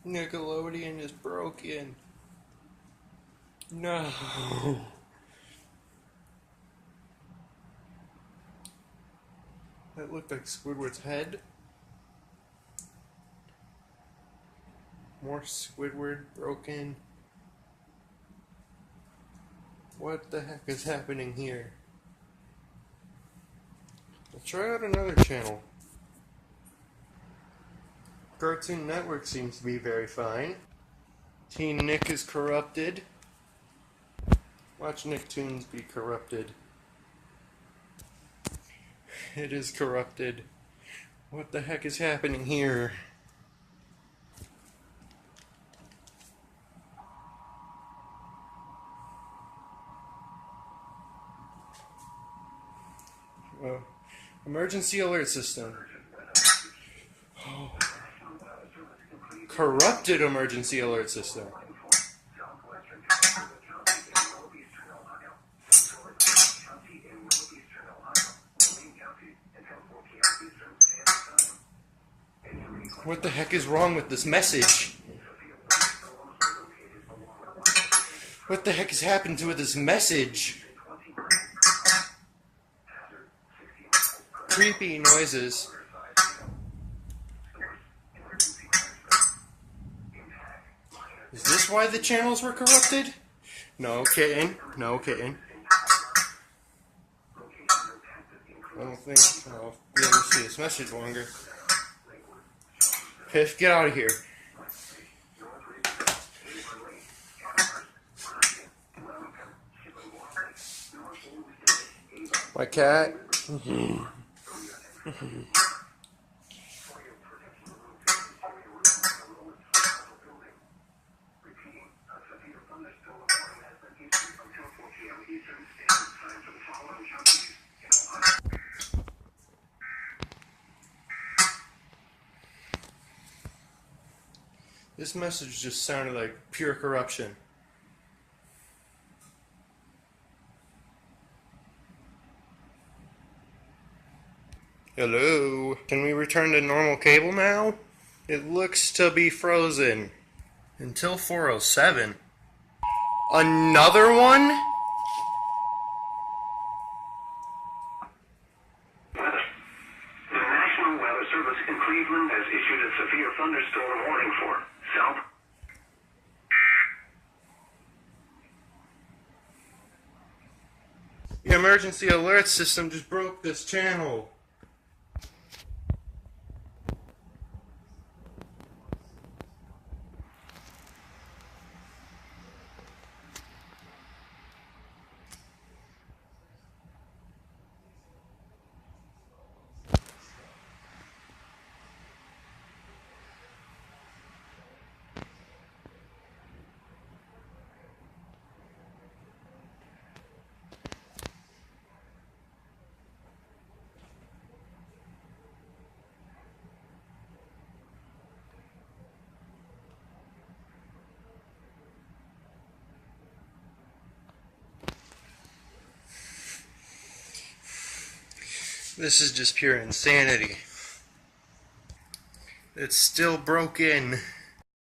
Nickelodeon is broken. No. That looked like Squidward's head. More Squidward broken. What the heck is happening here? Let's try out another channel. Cartoon Network seems to be very fine. Teen Nick is corrupted. Watch Nicktoons be corrupted. It is corrupted. What the heck is happening here? Emergency alert system. Oh. Corrupted emergency alert system. What the heck is wrong with this message? What the heck has happened to this message? Creepy noises. Is this why the channels were corrupted? No kidding. No kidding. I don't think I'll be able to see this message longer. Piff, get out of here. My cat. This message just sounded like pure corruption. Hello? Can we return to normal cable now? It looks to be frozen. Until 4:07. Another one? The National Weather Service in Cleveland has issued a severe thunderstorm warning for South. The emergency alert system just broke this channel. This is just pure insanity. It's still broken.